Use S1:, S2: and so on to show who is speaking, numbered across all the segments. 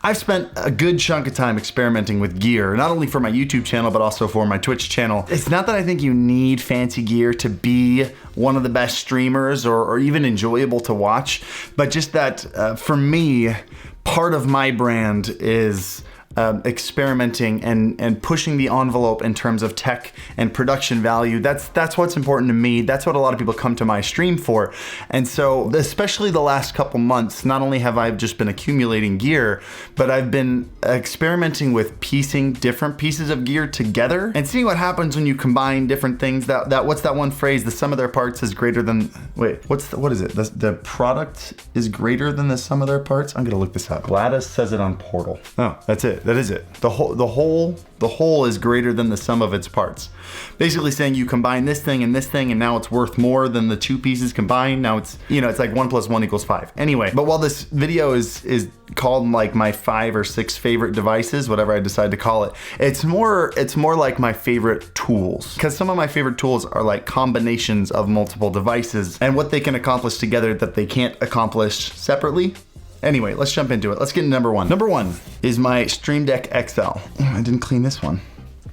S1: I've spent a good chunk of time experimenting with gear, not only for my YouTube channel, but also for my Twitch channel. It's not that I think you need fancy gear to be one of the best streamers or even enjoyable to watch, but just that for me, part of my brand is experimenting and pushing the envelope in terms of tech and production value. That's what's important to me. That's what a lot of people come to my stream for. And so, especially the last couple months, not only have I just been accumulating gear, but I've been experimenting with piecing different pieces of gear together and seeing what happens when you combine different things. That what's that one phrase? The sum of their parts is greater than, wait, what is it? The product is greater than the sum of their parts? I'm gonna look this up. Gladys says it on Portal. Oh, that's it. That is it. The whole is greater than the sum of its parts. Basically saying you combine this thing and now it's worth more than the two pieces combined. Now it's, it's like 1 + 1 = 5. Anyway, but while this video is called like my 5 or 6 favorite devices, whatever I decide to call it, it's more like my favorite tools. Because some of my favorite tools are like combinations of multiple devices and what they can accomplish together that they can't accomplish separately. Anyway, let's jump into it. Let's get into number one. Number one is my Stream Deck XL. Oh, I didn't clean this one.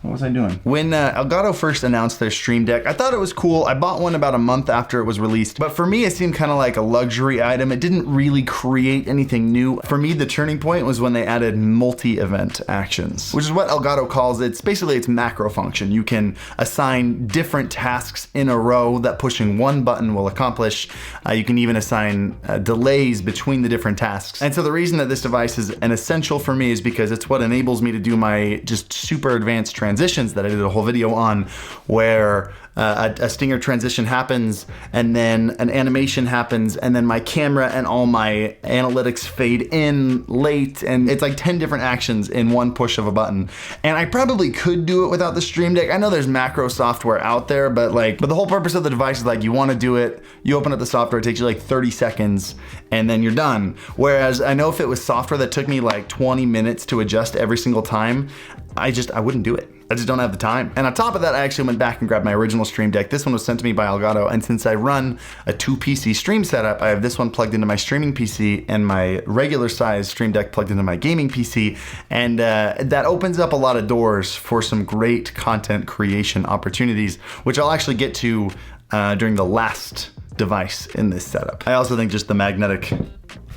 S1: What was I doing? When Elgato first announced their Stream Deck, I thought it was cool. I bought one about a month after it was released, but for me, it seemed kind of like a luxury item. It didn't really create anything new. For me, the turning point was when they added multi-event actions, which is what Elgato calls it. It's basically its macro function. You can assign different tasks in a row that pushing one button will accomplish. You can even assign delays between the different tasks. And so the reason that this device is an essential for me is because it's what enables me to do my just super advanced transitions that I did a whole video on, where a stinger transition happens and then an animation happens and then my camera and all my analytics fade in late, and it's like 10 different actions in one push of a button. And I probably could do it without the Stream Deck. I know there's macro software out there, but the whole purpose of the device is like, you want to do it, you open up the software, it takes you like 30 seconds and then you're done. Whereas I know if it was software that took me like 20 minutes to adjust every single time, I wouldn't do it. I just don't have the time. And on top of that, I actually went back and grabbed my original Stream Deck. This one was sent to me by Elgato, and since I run a 2 PC stream setup, I have this one plugged into my streaming PC and my regular size Stream Deck plugged into my gaming PC, and that opens up a lot of doors for some great content creation opportunities, which I'll actually get to during the last device in this setup. I also think just the magnetic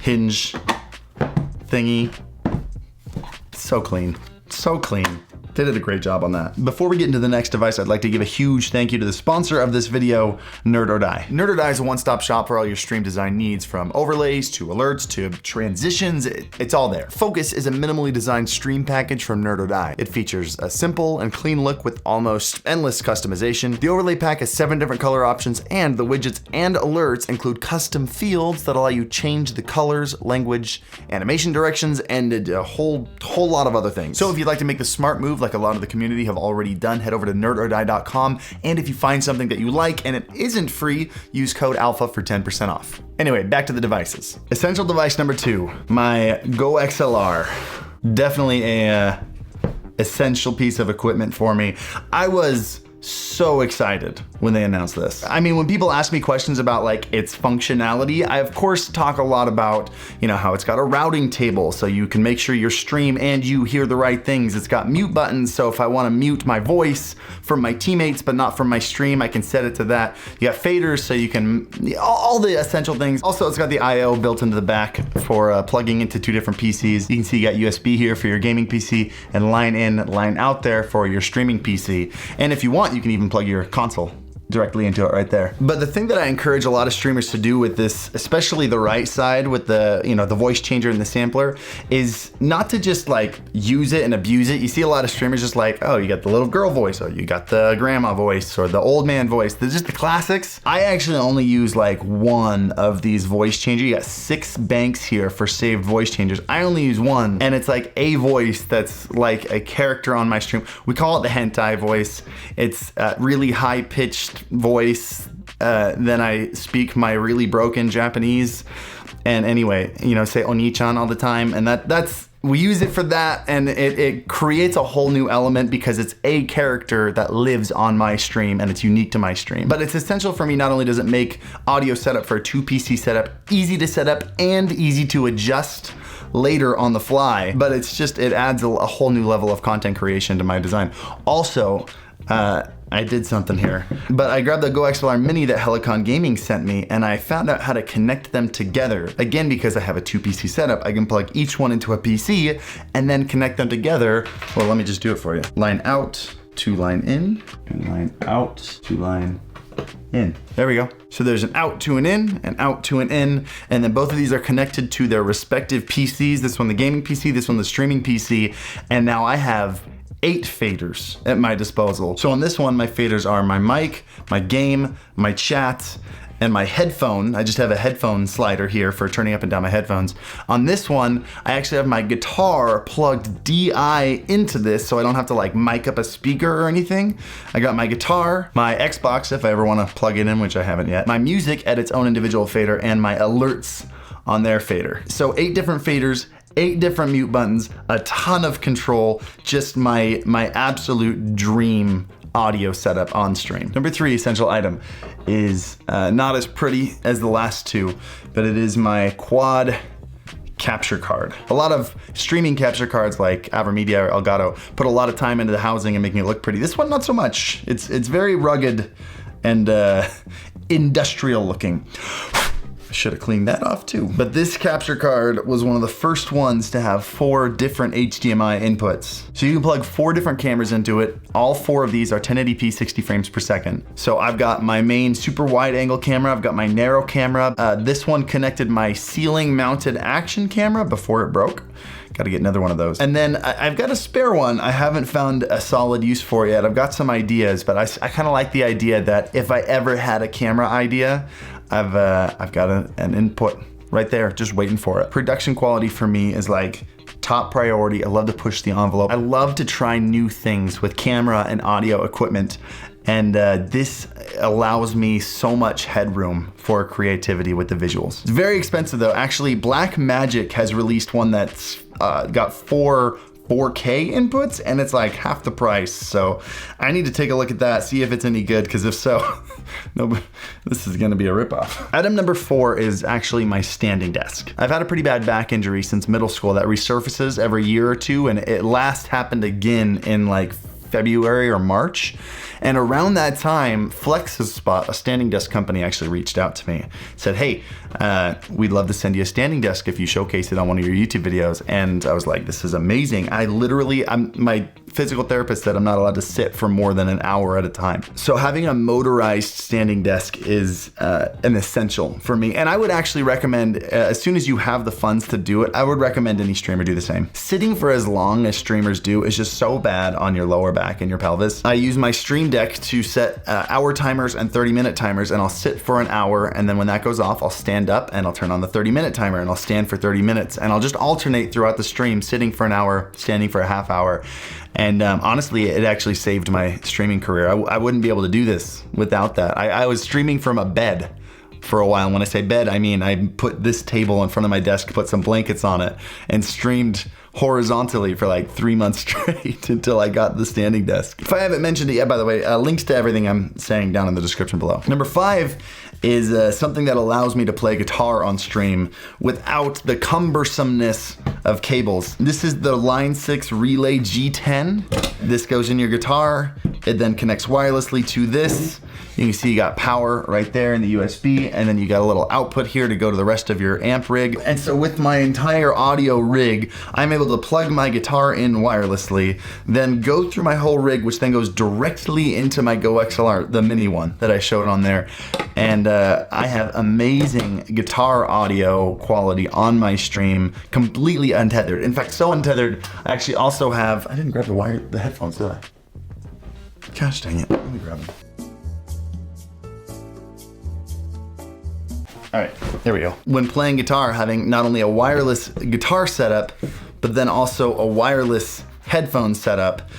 S1: hinge thingy, so clean, so clean. They did a great job on that. Before we get into the next device, I'd like to give a huge thank you to the sponsor of this video, Nerd or Die. Nerd or Die is a one-stop shop for all your stream design needs, from overlays to alerts to transitions. It's all there. Focus is a minimally designed stream package from Nerd or Die. It features a simple and clean look with almost endless customization. The overlay pack has 7 different color options, and the widgets and alerts include custom fields that allow you to change the colors, language, animation directions, and a whole lot of other things. So if you'd like to make the smart move like a lot of the community have already done, head over to nerdordie.com, and if you find something that you like and it isn't free, use code ALPHA for 10% off. Anyway, back to the devices. Essential device number 2, my Go XLR. Definitely a essential piece of equipment for me. I was so excited when they announced this. I mean, when people ask me questions about like its functionality, I of course talk a lot about, how it's got a routing table so you can make sure your stream and you hear the right things. It's got mute buttons, so if I want to mute my voice from my teammates but not from my stream, I can set it to that. You got faders so you can, all the essential things. Also, it's got the I/O built into the back for plugging into 2 different PCs. You can see you got USB here for your gaming PC and line in, line out there for your streaming PC. And if you want, you can even plug your console directly into it right there. But the thing that I encourage a lot of streamers to do with this, especially the right side with the, the voice changer and the sampler, is not to just like use it and abuse it. You see a lot of streamers just like, oh, you got the little girl voice, or you got the grandma voice, or the old man voice. They're just the classics. I actually only use like 1 of these voice changers. You got 6 banks here for saved voice changers. I only use 1, and it's like a voice that's like a character on my stream. We call it the hentai voice. It's really high-pitched voice. Then I speak my really broken Japanese, and anyway, say Oni-chan all the time, and that's we use it for that, and it creates a whole new element because it's a character that lives on my stream and it's unique to my stream. But it's essential for me. Not only does it make audio setup for a 2 PC setup easy to set up and easy to adjust, later on the fly, but it adds a whole new level of content creation to my design. Also, I did something here, but I grabbed the Go XLR Mini that Helicon Gaming sent me, and I found out how to connect them together. Again, because I have a 2 PC setup, I can plug each one into a PC and then connect them together. Well, let me just do it for you. Line out to line in, and line out to line in. There we go. So there's an out to an in, and out to an in, and then both of these are connected to their respective PCs. This one the gaming PC, this one the streaming PC, and now I have 8 faders at my disposal. So on this one, my faders are my mic, my game, my chat, and my headphone. I just have a headphone slider here for turning up and down my headphones. On this one, I actually have my guitar plugged DI into this, so I don't have to like mic up a speaker or anything. I got my guitar, my Xbox if I ever wanna plug it in, which I haven't yet, my music at its own individual fader, and my alerts on their fader. So 8 different faders, 8 different mute buttons, a ton of control, just my absolute dream audio setup on stream. Number 3 essential item is not as pretty as the last 2, but it is my quad capture card. A lot of streaming capture cards like AverMedia or Elgato put a lot of time into the housing and making it look pretty. This one, not so much. It's very rugged and industrial looking. I should have cleaned that off too. But this capture card was one of the first ones to have 4 different HDMI inputs. So you can plug 4 different cameras into it. All 4 of these are 1080p 60 frames per second. So I've got my main super wide angle camera, I've got my narrow camera. This one connected my ceiling mounted action camera before it broke. Gotta get another one of those. And then I've got a spare one I haven't found a solid use for yet. I've got some ideas, but I kind of like the idea that if I ever had a camera idea, I've got an input right there, just waiting for it. Production quality for me is like top priority. I love to push the envelope. I love to try new things with camera and audio equipment. And this allows me so much headroom for creativity with the visuals. It's very expensive though. Actually, Blackmagic has released one that's got 4K inputs, and it's like half the price. So I need to take a look at that, see if it's any good, because if so, no, this is gonna be a ripoff. Item number 4 is actually my standing desk. I've had a pretty bad back injury since middle school that resurfaces every year or two, and it last happened again in like February or March. And around that time, FlexSpot, a standing desk company, actually reached out to me. Said, hey, we'd love to send you a standing desk if you showcase it on one of your YouTube videos. And I was like, this is amazing. My physical therapist said I'm not allowed to sit for more than an hour at a time. So having a motorized standing desk is an essential for me. And I would actually recommend, as soon as you have the funds to do it, I would recommend any streamer do the same. Sitting for as long as streamers do is just so bad on your lower back and your pelvis. I use my Stream Deck to set hour timers and 30-minute timers, and I'll sit for an hour, and then when that goes off, I'll stand up and I'll turn on the 30-minute timer, and I'll stand for 30 minutes, and I'll just alternate throughout the stream, sitting for an hour, standing for a half hour. And honestly, it actually saved my streaming career. I wouldn't be able to do this without that. I was streaming from a bed for a while. And when I say bed, I mean I put this table in front of my desk, put some blankets on it, and streamed horizontally for like 3 months straight until I got the standing desk. If I haven't mentioned it yet, by the way, links to everything I'm saying down in the description below. Number 5 is something that allows me to play guitar on stream without the cumbersomeness of cables. This is the Line 6 Relay G10. This goes in your guitar. It then connects wirelessly to this. You can see you got power right there in the USB, and then you got a little output here to go to the rest of your amp rig. And so with my entire audio rig, I'm able to plug my guitar in wirelessly, then go through my whole rig, which then goes directly into my Go XLR, the mini one that I showed on there. And I have amazing guitar audio quality on my stream, completely untethered. In fact, so untethered, I actually also have, I didn't grab the headphones, did I? Gosh dang it, let me grab them. All right, there we go. When playing guitar, having not only a wireless guitar setup, but then also a wireless headphone setup,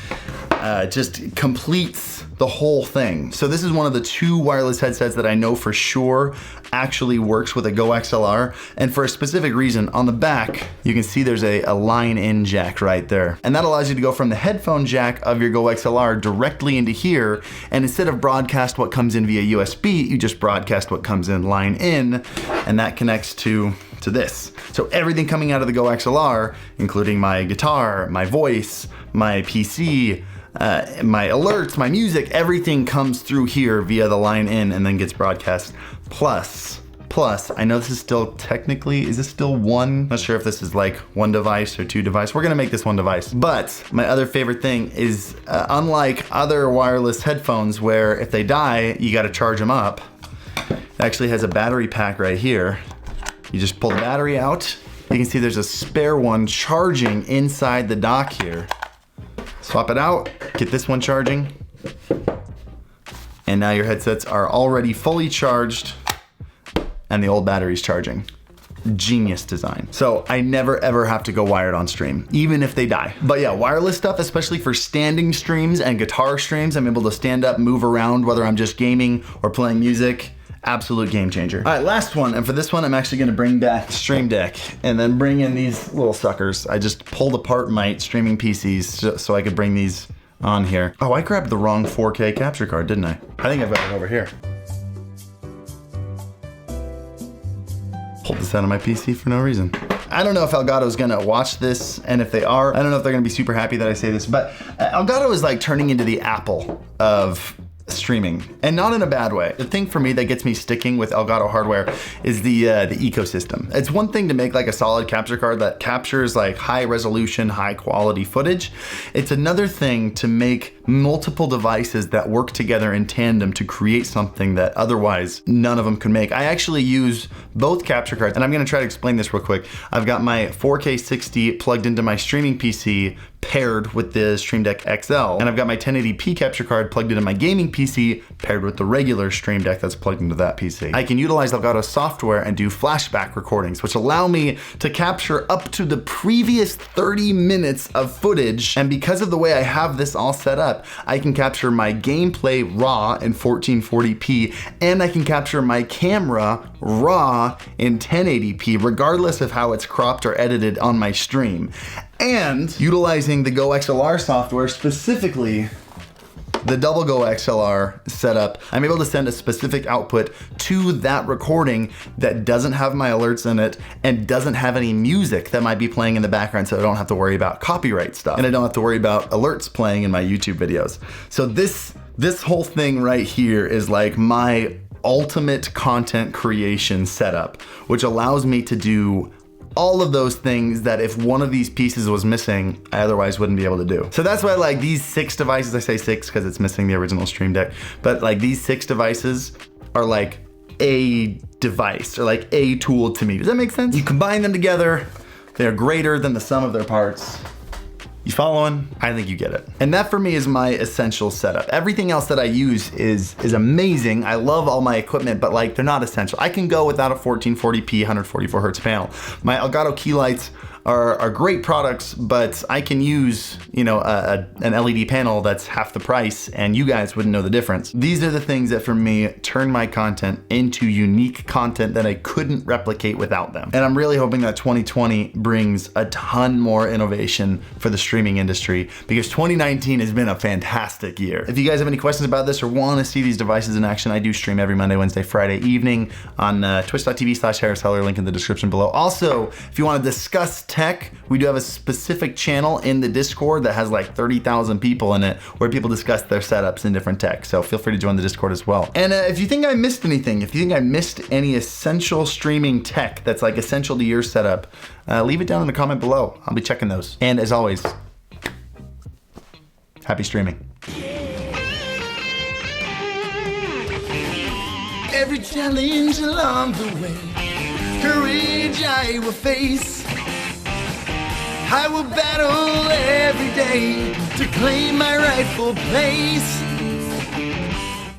S1: just completes the whole thing. So this is one of the 2 wireless headsets that I know for sure actually works with a Go XLR, and for a specific reason. On the back, you can see there's a line-in jack right there. And that allows you to go from the headphone jack of your Go XLR directly into here, and instead of broadcast what comes in via USB, you just broadcast what comes in line in, and that connects to to this. So everything coming out of the Go XLR, including my guitar, my voice, my PC, my alerts, my music, everything comes through here via the line in and then gets broadcast. Plus, I know this is still technically, is this still one? Not sure if this is like one device or two device. We're gonna make this one device. But my other favorite thing is, unlike other wireless headphones where if they die, you gotta charge them up, it actually has a battery pack right here. You just pull the battery out. You can see there's a spare one charging inside the dock here. Swap it out, get this one charging. And now your headsets are already fully charged and the old battery's charging. Genius design. So I never ever have to go wired on stream, even if they die. But yeah, wireless stuff, especially for standing streams and guitar streams, I'm able to stand up, move around, whether I'm just gaming or playing music. Absolute game changer. All right, last one. And for this one, I'm actually gonna bring back the Stream Deck and then bring in these little suckers. I just pulled apart my streaming PCs so I could bring these on here. Oh, I grabbed the wrong 4K capture card, didn't I? I think I've got it over here. Pulled this out of my PC for no reason. I don't know if Elgato's gonna watch this, and if they are, I don't know if they're gonna be super happy that I say this, but Elgato is like turning into the Apple of streaming, and not in a bad way. The thing for me that gets me sticking with Elgato hardware is the ecosystem. It's one thing to make like a solid capture card that captures like high resolution, high quality footage. It's another thing to make multiple devices that work together in tandem to create something that otherwise none of them could make. I actually use both capture cards, and I'm gonna try to explain this real quick. I've got my 4K 60 plugged into my streaming PC paired with the Stream Deck XL, and I've got my 1080p capture card plugged into my gaming PC paired with the regular Stream Deck that's plugged into that PC. I can utilize Elgato software and do flashback recordings, which allow me to capture up to the previous 30 minutes of footage, and because of the way I have this all set up, I can capture my gameplay raw in 1440p, and I can capture my camera raw in 1080p, regardless of how it's cropped or edited on my stream. And utilizing the Go XLR software, specifically the double Go XLR setup, I'm able to send a specific output to that recording that doesn't have my alerts in it and doesn't have any music that might be playing in the background, so I don't have to worry about copyright stuff. And I don't have to worry about alerts playing in my YouTube videos. So this whole thing right here is like my ultimate content creation setup, which allows me to do all of those things that if one of these pieces was missing, I otherwise wouldn't be able to do. So that's why like these 6 devices, I say 6 because it's missing the original Stream Deck, but like these 6 devices are like a device or like a tool to me. Does that make sense? You combine them together, they're greater than the sum of their parts. You following? I think you get it. And that for me is my essential setup. Everything else that I use is amazing. I love all my equipment, but like they're not essential. I can go without a 1440p 144 hertz panel. My Elgato key lights are great products, but I can use, you know, an LED panel that's half the price and you guys wouldn't know the difference. These are the things that for me turn my content into unique content that I couldn't replicate without them. And I'm really hoping that 2020 brings a ton more innovation for the streaming industry, because 2019 has been a fantastic year. If you guys have any questions about this or want to see these devices in action, I do stream every Monday, Wednesday, Friday evening on twitch.tv/Harris Heller, link in the description below. Also, if you want to discuss tech, we do have a specific channel in the Discord that has like 30,000 people in it where people discuss their setups in different tech. So feel free to join the Discord as well. And if you think I missed anything, if you think I missed any essential streaming tech that's like essential to your setup, leave it down in the comment below. I'll be checking those. And as always, happy streaming. Every challenge along the way, courage I will face. I will battle every day to claim my rightful place.